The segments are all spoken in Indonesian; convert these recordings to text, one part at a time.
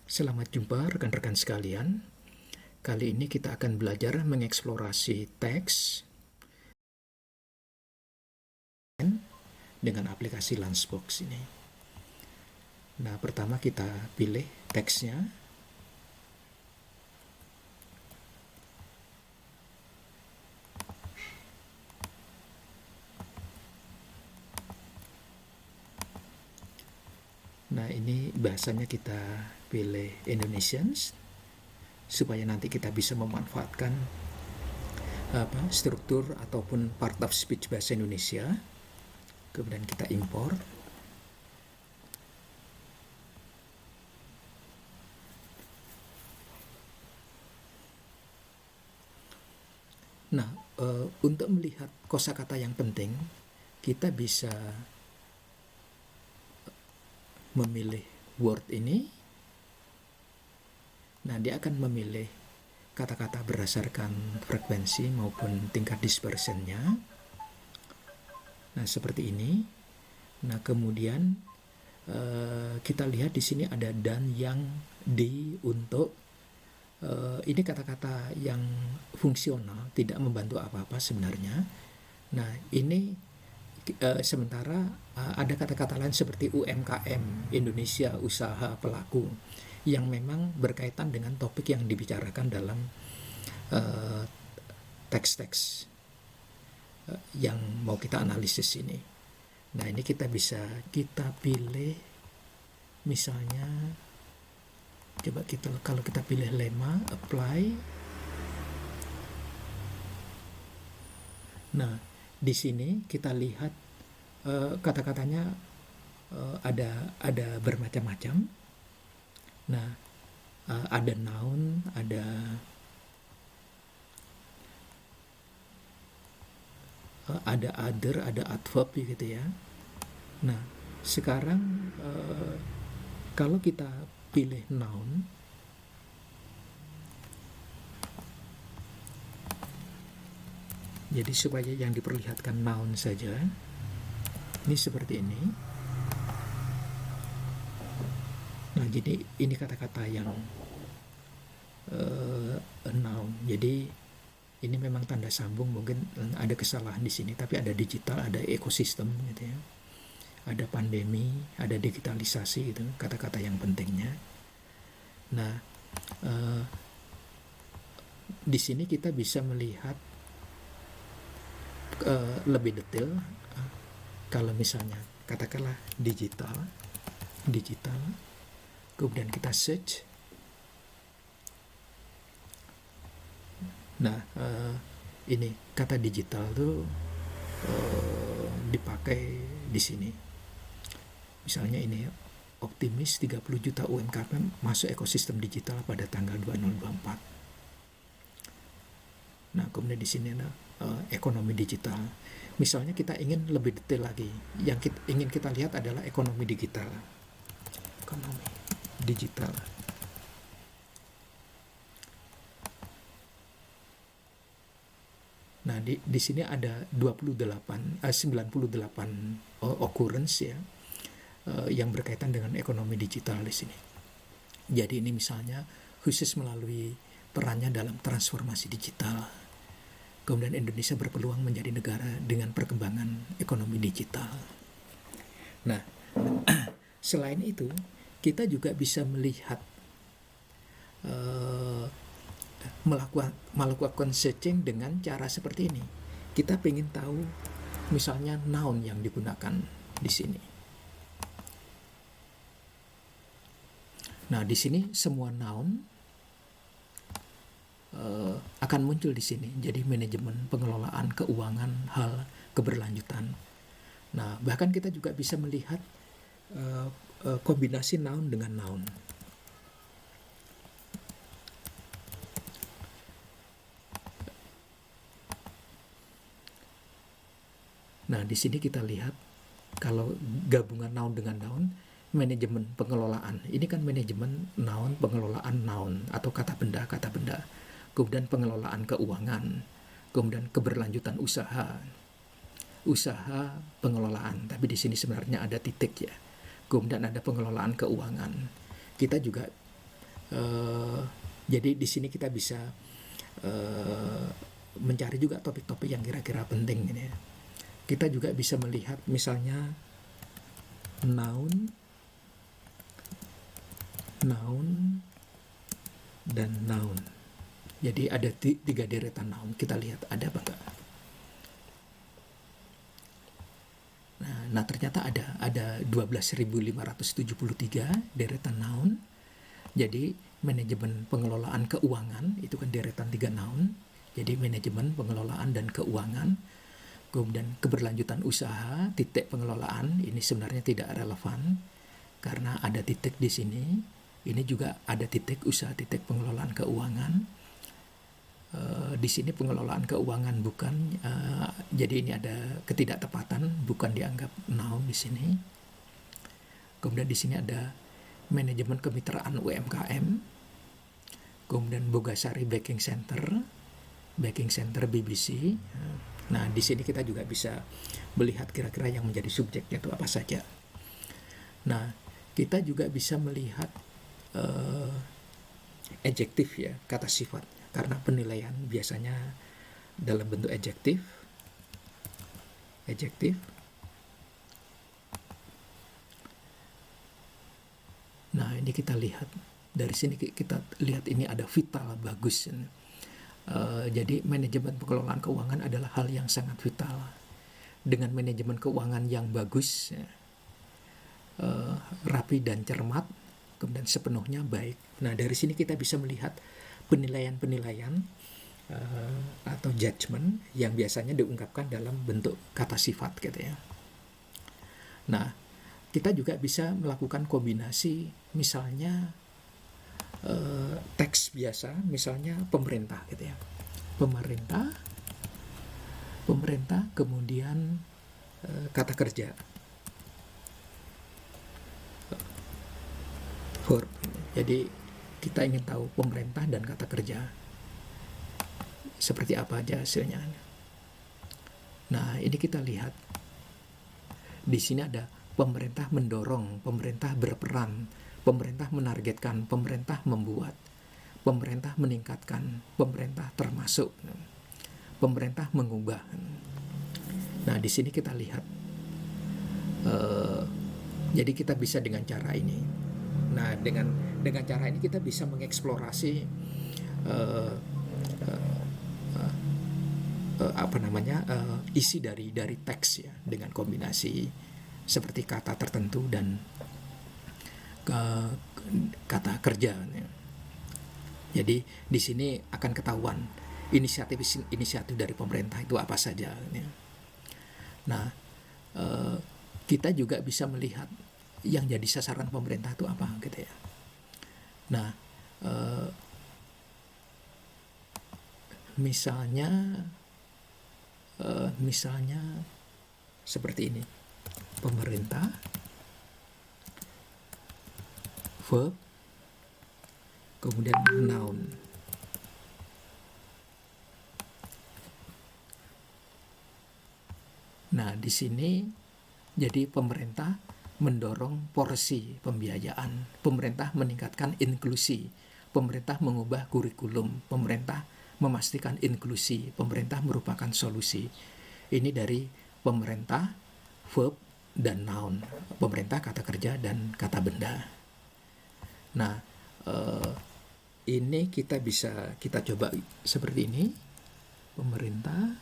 Selamat jumpa rekan-rekan sekalian. Kali ini kita akan belajar mengeksplorasi teks dengan aplikasi Lunchbox ini. Nah, pertama kita pilih teksnya. Nah, ini bahasanya kita pilih Indonesians supaya nanti kita bisa memanfaatkan struktur ataupun part of speech bahasa Indonesia. Kemudian kita impor. Nah, untuk melihat kosakata yang penting, kita bisa memilih word ini. Nah, dia akan memilih kata-kata berdasarkan frekuensi maupun tingkat dispersionnya. Nah, seperti ini. Nah, kemudian kita lihat di sini ada dan, yang, di, untuk. Ini kata-kata yang fungsional, tidak membantu apa-apa sebenarnya. Nah, ini sementara ada kata-kata lain seperti UMKM, Indonesia Usaha Pelaku, yang memang berkaitan dengan topik yang dibicarakan dalam teks-teks yang mau kita analisis ini. Nah, ini kita pilih misalnya, coba kalau kita pilih lemma, apply. Nah, di sini kita lihat kata-katanya ada bermacam-macam. Nah, ada noun, ada other, ada adverb gitu ya. Nah, sekarang kalau kita pilih noun, jadi supaya yang diperlihatkan noun saja, ini seperti ini. Nah, jadi ini kata-kata yang noun. Jadi ini memang tanda sambung, mungkin ada kesalahan di sini, tapi ada digital, ada ekosistem gitu ya. Ada pandemi, ada digitalisasi, itu kata-kata yang pentingnya. Nah, di sini kita bisa melihat lebih detail. Kalau misalnya katakanlah digital, kemudian kita search. Nah, ini kata digital tuh dipakai di sini. Misalnya ini, optimis 30 juta UMKM masuk ekosistem digital pada tanggal 2024. Nah, kemudian di sini ada ekonomi digital. Misalnya kita ingin lebih detail lagi, yang ingin kita lihat adalah ekonomi digital. Ekonomi digital. Nah, di sini ada 98 occurrence ya, yang berkaitan dengan ekonomi digital di sini. Jadi ini misalnya khusus melalui perannya dalam transformasi digital. Kemudian Indonesia berpeluang menjadi negara dengan perkembangan ekonomi digital. Nah, selain itu, kita juga bisa melihat melakukan searching dengan cara seperti ini. Kita ingin tahu misalnya noun yang digunakan di sini. Nah, di sini semua noun akan muncul di sini. Jadi manajemen, pengelolaan, keuangan, hal, keberlanjutan. Nah, bahkan kita juga bisa melihat kombinasi noun dengan noun. Nah, di sini kita lihat kalau gabungan noun dengan noun, manajemen pengelolaan. Ini kan manajemen noun, pengelolaan noun atau kata benda. Kemudian pengelolaan keuangan, kemudian keberlanjutan usaha, pengelolaan. Tapi di sini sebenarnya ada titik ya. Kemudian ada pengelolaan keuangan. Kita juga Eh, jadi di sini kita bisa mencari juga topik-topik yang kira-kira penting ini ya. Kita juga bisa melihat misalnya noun, dan noun. Jadi ada 3 deretan noun. Kita lihat ada apa enggak. Nah ternyata ada 12.573 deretan noun. Jadi manajemen pengelolaan keuangan itu kan deretan 3 noun. Jadi manajemen pengelolaan dan keuangan. Kemudian keberlanjutan usaha, titik pengelolaan ini sebenarnya tidak relevan karena ada titik di sini. Ini juga ada titik usaha, titik pengelolaan keuangan. Di sini pengelolaan keuangan bukan, jadi ini ada ketidaktepatan, bukan dianggap noun di sini. Kemudian di sini ada manajemen kemitraan UMKM. Kemudian Bogasari Banking Center BBC. Nah, di sini kita juga bisa melihat kira-kira yang menjadi subjeknya itu apa saja. Nah, kita juga bisa melihat adjektif ya, kata sifat. Karena penilaian biasanya dalam bentuk adjektif. Nah, ini kita lihat. Dari sini kita lihat ini ada vital, bagus. Jadi manajemen pengelolaan keuangan adalah hal yang sangat vital. Dengan manajemen keuangan yang bagus, rapi dan cermat, kemudian sepenuhnya baik. Nah, dari sini kita bisa melihat penilaian-penilaian atau judgment yang biasanya diungkapkan dalam bentuk kata sifat gitu ya. Nah, kita juga bisa melakukan kombinasi misalnya teks biasa, misalnya pemerintah gitu ya. Pemerintah kemudian kata kerja. Verb. Jadi kita ingin tahu pemerintah dan kata kerja seperti apa aja hasilnya. Nah, ini kita lihat. Di sini ada pemerintah mendorong, pemerintah berperan, pemerintah menargetkan, pemerintah membuat, pemerintah meningkatkan, pemerintah termasuk, pemerintah mengubah. Nah, di sini kita lihat. Jadi kita bisa dengan cara ini. Nah, dengan cara ini kita bisa mengeksplorasi isi dari teks ya, dengan kombinasi seperti kata tertentu dan kata kerja ya. Jadi di sini akan ketahuan inisiatif dari pemerintah itu apa saja ya. Nah, kita juga bisa melihat yang jadi sasaran pemerintah itu apa gitu ya. Nah, misalnya seperti ini, pemerintah, verb, kemudian noun. Nah, di sini jadi pemerintah mendorong porsi pembiayaan, pemerintah meningkatkan inklusi, pemerintah mengubah kurikulum, pemerintah memastikan inklusi, pemerintah merupakan solusi. Ini dari pemerintah, verb, dan noun. Pemerintah, kata kerja, dan kata benda. Nah, ini kita coba seperti ini. Pemerintah,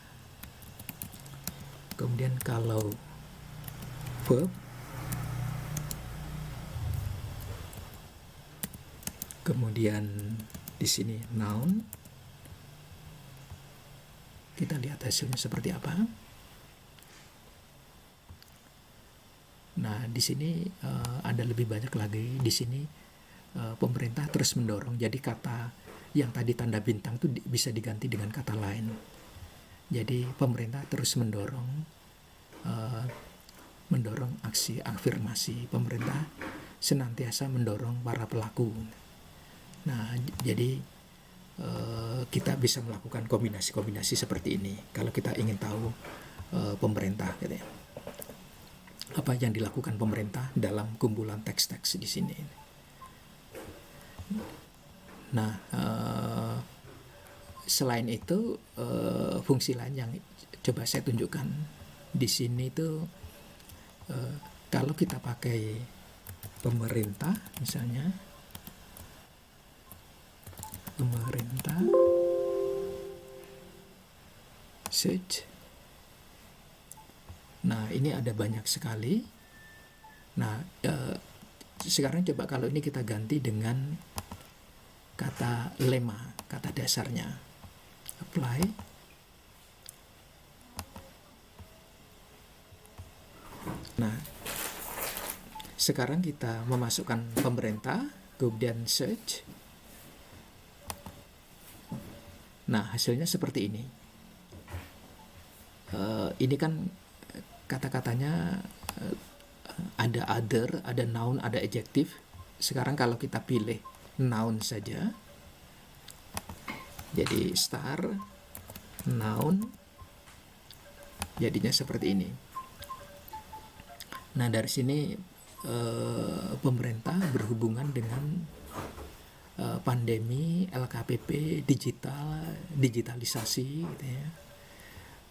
kemudian kalau verb, kemudian di sini noun, kita lihat hasilnya seperti apa. Nah, di sini ada lebih banyak lagi. Di sini pemerintah terus mendorong. Jadi kata yang tadi tanda bintang itu bisa diganti dengan kata lain. Jadi pemerintah terus mendorong aksi afirmasi. Pemerintah senantiasa mendorong para pelaku. Nah, jadi kita bisa melakukan kombinasi-kombinasi seperti ini kalau kita ingin tahu pemerintah gitu ya. Apa yang dilakukan pemerintah dalam kumpulan teks-teks di sini. Nah, selain itu fungsi lain yang coba saya tunjukkan di sini itu, kalau kita pakai pemerintah misalnya, pemerintah search. Nah, ini ada banyak sekali. Nah, sekarang coba kalau ini kita ganti dengan kata lema, kata dasarnya. Apply. Nah, sekarang kita memasukkan pemerintah, kemudian search. Nah, hasilnya seperti ini. Ini kan kata-katanya ada other, ada noun, ada adjective. Sekarang kalau kita pilih noun saja, jadi star, noun, jadinya seperti ini. Nah, dari sini pemerintah berhubungan dengan pandemi, LKPP, digitalisasi gitu ya.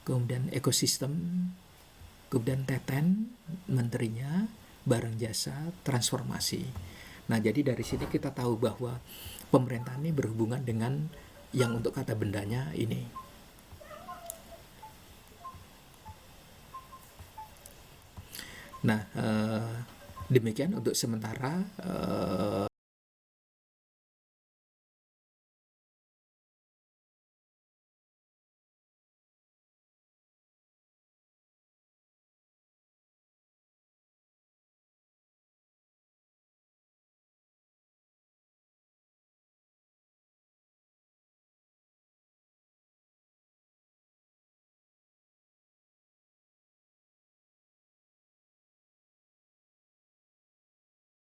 Kemudian ekosistem, kemudian teten, menterinya, barang jasa, transformasi. Nah, jadi dari sini kita tahu bahwa pemerintah ini berhubungan dengan yang untuk kata bendanya ini. Nah, demikian untuk sementara